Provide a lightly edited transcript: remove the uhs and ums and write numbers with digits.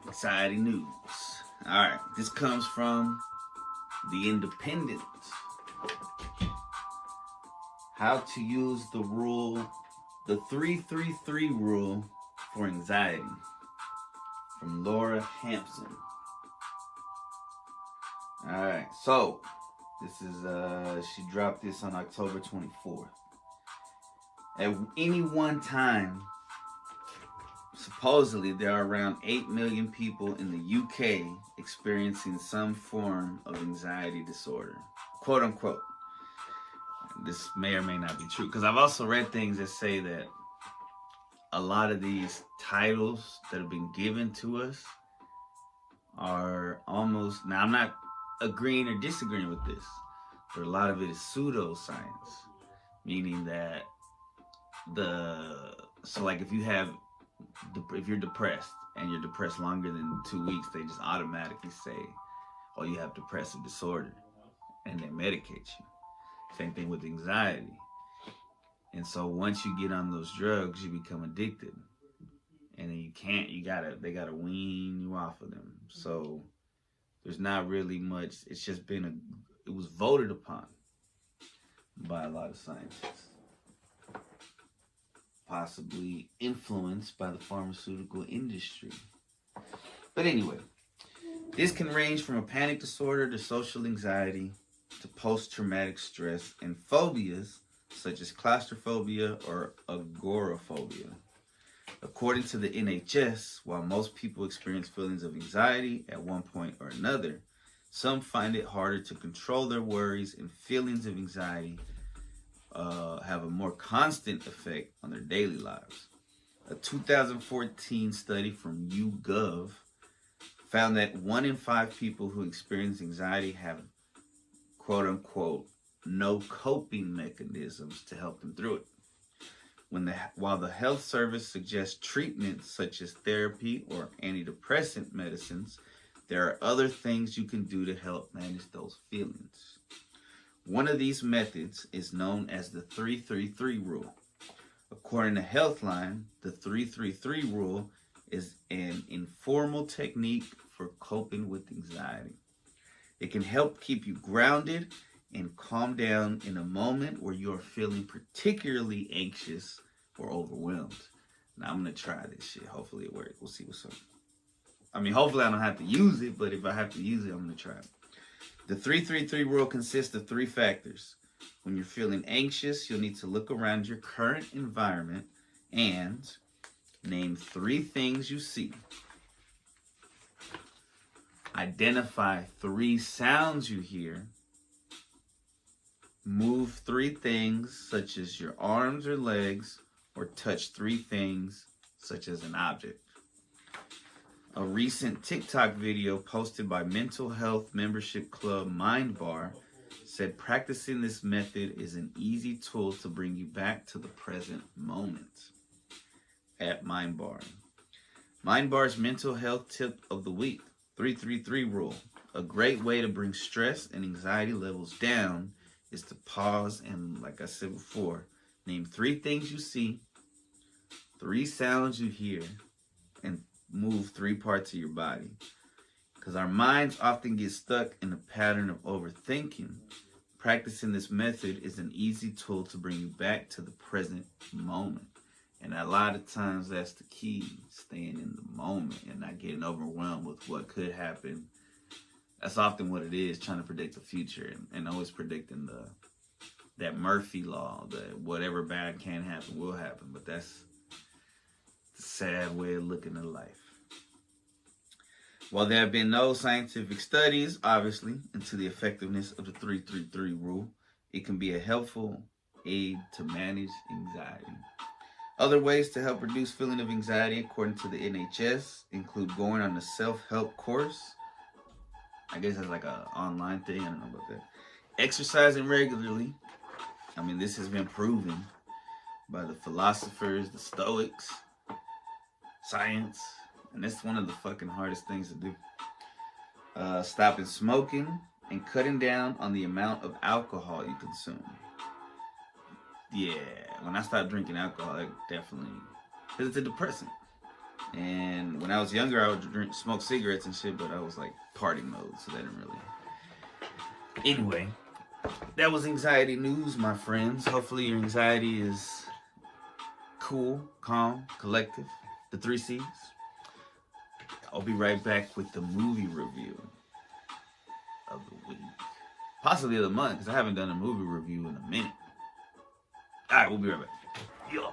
Anxiety news. All right, this comes from The Independent. How to use the 333 rule for anxiety, from Laura Hampson. All right, so this is she dropped this on October 24th. At any one time, supposedly there are around 8 million people in the UK experiencing some form of anxiety disorder, quote unquote. This may or may not be true, because I've also read things that say that a lot of these titles that have been given to us are almost, now I'm not agreeing or disagreeing with this, but a lot of it is pseudoscience, meaning that like if you're depressed and you're depressed longer than 2 weeks, they just automatically say, oh, you have depressive disorder, and they medicate you. Same thing with anxiety. And so once you get on those drugs, you become addicted. And then they gotta wean you off of them. So there's not really much, it's just it was voted upon by a lot of scientists. Possibly influenced by the pharmaceutical industry. But anyway, this can range from a panic disorder to social anxiety to post-traumatic stress and phobias such as claustrophobia or agoraphobia. According to the NHS, while most people experience feelings of anxiety at one point or another, some find it harder to control their worries, and feelings of anxiety have a more constant effect on their daily lives. A 2014 study from YouGov found that 1 in 5 people who experience anxiety have, quote unquote, no coping mechanisms to help them through it. While the health service suggests treatments such as therapy or antidepressant medicines, there are other things you can do to help manage those feelings. One of these methods is known as the 333 rule. According to Healthline, the 333 rule is an informal technique for coping with anxiety. It can help keep you grounded and calm down in a moment where you are feeling particularly anxious or overwhelmed. Now I'm going to try this shit. Hopefully it works. We'll see what's up. I mean, hopefully I don't have to use it, but if I have to use it, I'm going to try it. The 333 rule consists of 3 factors. When you're feeling anxious, you'll need to look around your current environment and name 3 things you see. Identify 3 sounds you hear. Move 3 things such as your arms or legs, or touch 3 things such as an object. A recent TikTok video posted by mental health membership club Mindbar said practicing this method is an easy tool to bring you back to the present moment. At Mindbar. Mindbar's mental health tip of the week, 333 rule. A great way to bring stress and anxiety levels down is to pause and, like I said before, name 3 things you see, 3 sounds you hear, and move 3 parts of your body. Because our minds often get stuck in a pattern of overthinking. Practicing this method is an easy tool to bring you back to the present moment. And a lot of times that's the key, staying in the moment and not getting overwhelmed with what could happen. That's often what it is, trying to predict the future and always predicting that Murphy law, that whatever bad can happen will happen. But that's the sad way of looking at life. While there have been no scientific studies, obviously, into the effectiveness of the 333 rule, it can be a helpful aid to manage anxiety. Other ways to help reduce feeling of anxiety, according to the NHS, include going on a self-help course. I guess that's like an online thing. I don't know about that. Exercising regularly. I mean, this has been proven by the philosophers, the Stoics, science. And that's one of the fucking hardest things to do. Stopping smoking and cutting down on the amount of alcohol you consume. Yeah, when I stopped drinking alcohol, it definitely because it's a depressant. And when I was younger, I would smoke cigarettes and shit, but I was like partying mode, so that didn't really. Anyway, that was anxiety news, my friends. Hopefully, your anxiety is cool, calm, collective. The 3 C's. I'll be right back with the movie review of the week. Possibly of the month, because I haven't done a movie review in a minute. Alright, we'll be right back. Yeah.